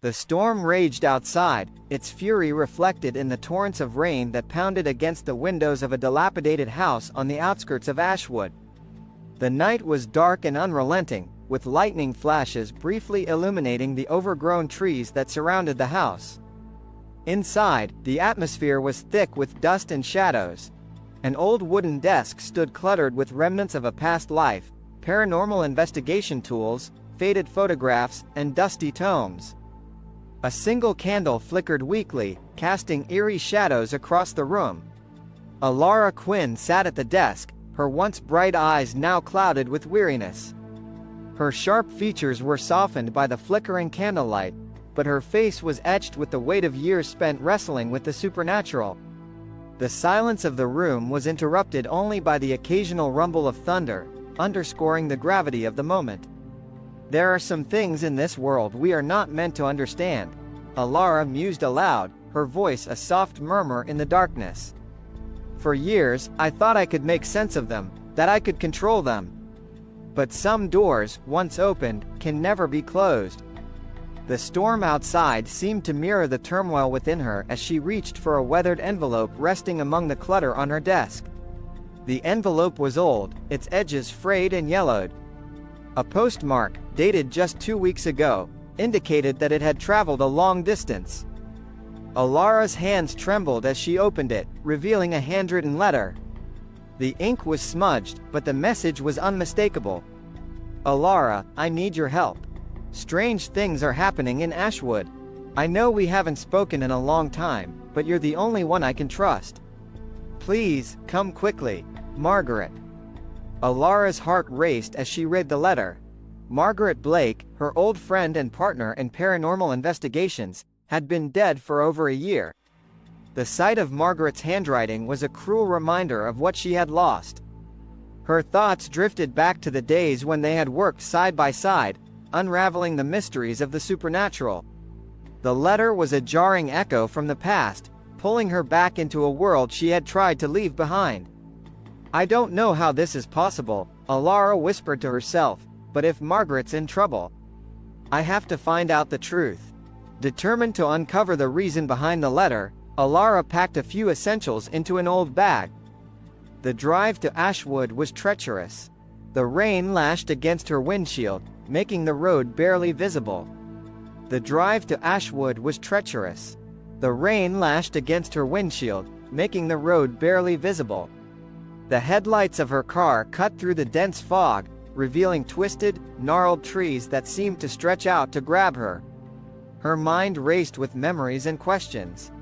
The storm raged outside, its fury reflected in the torrents of rain that pounded against the windows of a dilapidated house on the outskirts of Ashwood. The night was dark and unrelenting, with lightning flashes briefly illuminating the overgrown trees that surrounded the house. Inside, the atmosphere was thick with dust and shadows. An old wooden desk stood cluttered with remnants of a past life, paranormal investigation tools, faded photographs, and dusty tomes. A single candle flickered weakly, casting eerie shadows across the room. Elara Quinn sat at the desk, her once bright eyes now clouded with weariness. Her sharp features were softened by the flickering candlelight, but her face was etched with the weight of years spent wrestling with the supernatural. The silence of the room was interrupted only by the occasional rumble of thunder, underscoring the gravity of the moment. "There are some things in this world we are not meant to understand," Elara mused aloud, her voice a soft murmur in the darkness. "For years, I thought I could make sense of them, that I could control them. But some doors, once opened, can never be closed." The storm outside seemed to mirror the turmoil within her as she reached for a weathered envelope resting among the clutter on her desk. The envelope was old, its edges frayed and yellowed. A postmark, dated just 2 weeks ago, indicated that it had traveled a long distance. Elara's hands trembled as she opened it, revealing a handwritten letter. The ink was smudged, but the message was unmistakable. "Elara, I need your help. Strange things are happening in Ashwood. I know we haven't spoken in a long time, but you're the only one I can trust. Please, come quickly. Margaret." Elara's heart raced as she read the letter. Margaret Blake, her old friend and partner in paranormal investigations, had been dead for over a year. The sight of Margaret's handwriting was a cruel reminder of what she had lost. Her thoughts drifted back to the days when they had worked side by side, unraveling the mysteries of the supernatural. The letter was a jarring echo from the past, pulling her back into a world she had tried to leave behind. "I don't know how this is possible," Elara whispered to herself, "but if Margaret's in trouble, I have to find out the truth." Determined to uncover the reason behind the letter, Elara packed a few essentials into an old bag. The drive to Ashwood was treacherous. The rain lashed against her windshield, making the road barely visible. The drive to Ashwood was treacherous. The rain lashed against her windshield, making the road barely visible. The headlights of her car cut through the dense fog, revealing twisted, gnarled trees that seemed to stretch out to grab her. Her mind raced with memories and questions.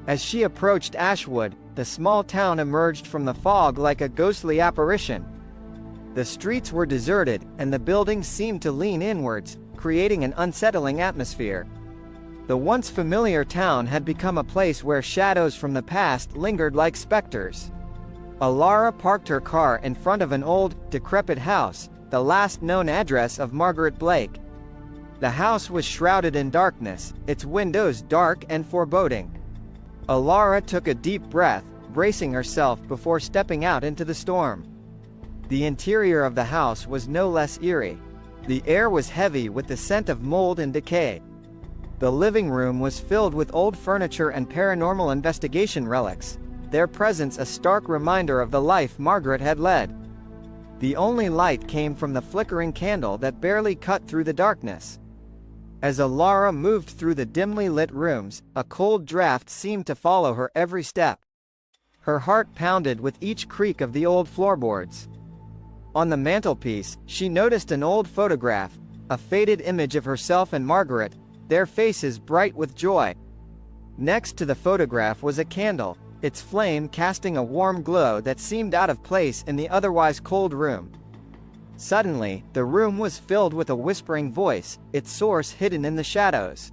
As she approached Ashwood, the small town emerged from the fog like a ghostly apparition. The streets were deserted, and the buildings seemed to lean inwards, creating an unsettling atmosphere. The once familiar town had become a place where shadows from the past lingered like specters. Elara parked her car in front of an old, decrepit house, the last known address of Margaret Blake. The house was shrouded in darkness, its windows dark and foreboding. Elara took a deep breath, bracing herself before stepping out into the storm. The interior of the house was no less eerie. The air was heavy with the scent of mold and decay. The living room was filled with old furniture and paranormal investigation relics, their presence a stark reminder of the life Margaret had led. The only light came from the flickering candle that barely cut through the darkness. As Elara moved through the dimly lit rooms, a cold draft seemed to follow her every step. Her heart pounded with each creak of the old floorboards. On the mantelpiece, she noticed an old photograph, a faded image of herself and Margaret, their faces bright with joy. Next to the photograph was a candle, its flame casting a warm glow that seemed out of place in the otherwise cold room. Suddenly, the room was filled with a whispering voice, its source hidden in the shadows.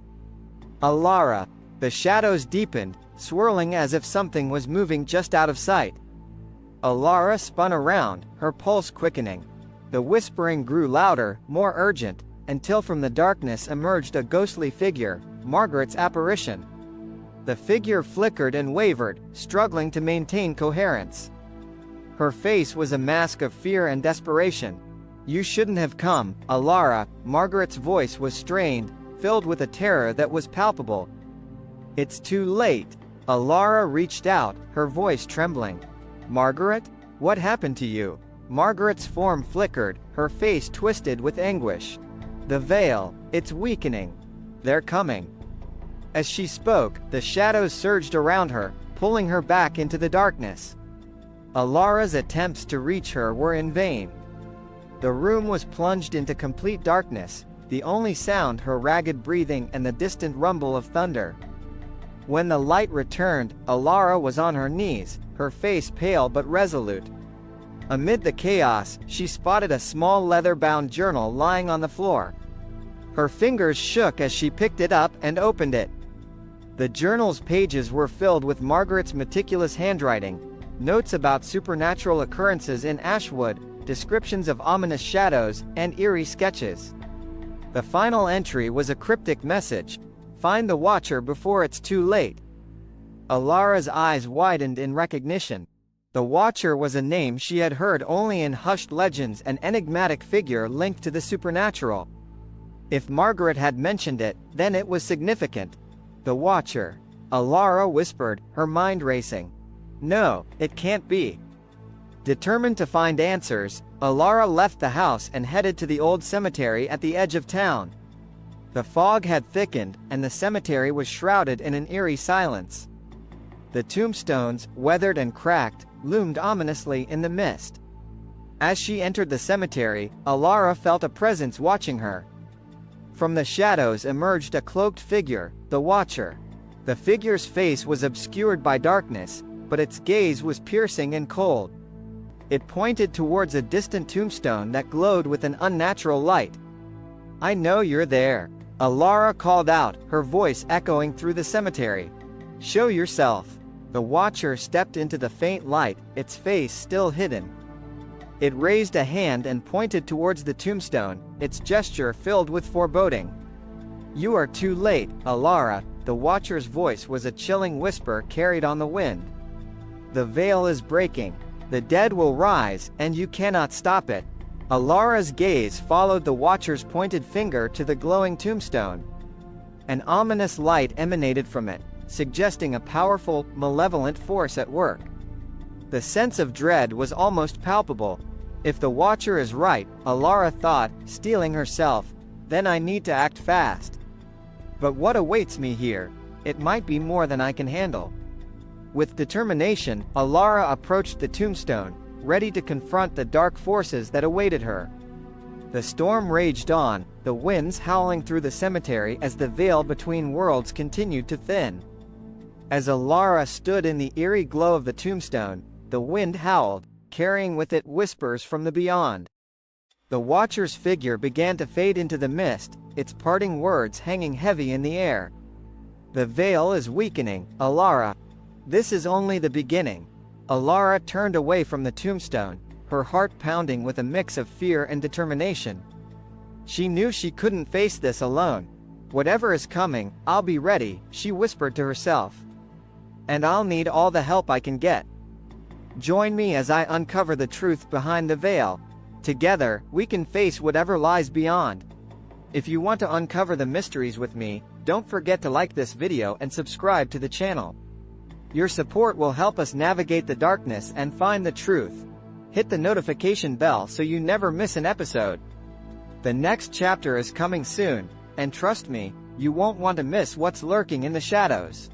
"Elara." The shadows deepened, swirling as if something was moving just out of sight. Elara spun around, her pulse quickening. The whispering grew louder, more urgent, until from the darkness emerged a ghostly figure, Margaret's apparition. The figure flickered and wavered, struggling to maintain coherence. Her face was a mask of fear and desperation. "You shouldn't have come, Elara." Margaret's voice was strained, filled with a terror that was palpable. "It's too late." Elara reached out, her voice trembling. "Margaret? What happened to you?" Margaret's form flickered, her face twisted with anguish. "The veil, it's weakening. They're coming." As she spoke, the shadows surged around her, pulling her back into the darkness. Elara's attempts to reach her were in vain. The room was plunged into complete darkness, the only sound her ragged breathing and the distant rumble of thunder. When the light returned, Elara was on her knees, her face pale but resolute. Amid the chaos, she spotted a small leather-bound journal lying on the floor. Her fingers shook as she picked it up and opened it. The journal's pages were filled with Margaret's meticulous handwriting, notes about supernatural occurrences in Ashwood, descriptions of ominous shadows, and eerie sketches. The final entry was a cryptic message: "Find the Watcher before it's too late." Elara's eyes widened in recognition. The Watcher was a name she had heard only in hushed legends, an enigmatic figure linked to the supernatural. If Margaret had mentioned it, then it was significant. "The Watcher," Elara whispered, her mind racing. "No, it can't be." Determined to find answers, Elara left the house and headed to the old cemetery at the edge of town. The fog had thickened, and the cemetery was shrouded in an eerie silence. The tombstones, weathered and cracked, loomed ominously in the mist. As she entered the cemetery, Elara felt a presence watching her. From the shadows emerged a cloaked figure, the Watcher. The figure's face was obscured by darkness, but its gaze was piercing and cold. It pointed towards a distant tombstone that glowed with an unnatural light. "I know you're there," Elara called out, her voice echoing through the cemetery. "Show yourself." The Watcher stepped into the faint light, its face still hidden. It raised a hand and pointed towards the tombstone, its gesture filled with foreboding. "You are too late, Elara," the Watcher's voice was a chilling whisper carried on the wind. "The veil is breaking. The dead will rise, and you cannot stop it." Elara's gaze followed the Watcher's pointed finger to the glowing tombstone. An ominous light emanated from it, suggesting a powerful, malevolent force at work. The sense of dread was almost palpable. If the Watcher is right, Elara thought, steeling herself, then I need to act fast. But what awaits me here? It might be more than I can handle. With determination, Elara approached the tombstone, ready to confront the dark forces that awaited her. The storm raged on, the winds howling through the cemetery as the veil between worlds continued to thin. As Elara stood in the eerie glow of the tombstone, the wind howled, carrying with it whispers from the beyond. The Watcher's figure began to fade into the mist, its parting words hanging heavy in the air. "The veil is weakening, Elara. This is only the beginning." Elara turned away from the tombstone, her heart pounding with a mix of fear and determination. She knew she couldn't face this alone. "Whatever is coming, I'll be ready," she whispered to herself. "And I'll need all the help I can get. Join me as I uncover the truth behind the veil. Together, we can face whatever lies beyond." If you want to uncover the mysteries with me, don't forget to like this video and subscribe to the channel. Your support will help us navigate the darkness and find the truth. Hit the notification bell so you never miss an episode. The next chapter is coming soon, and trust me, you won't want to miss what's lurking in the shadows.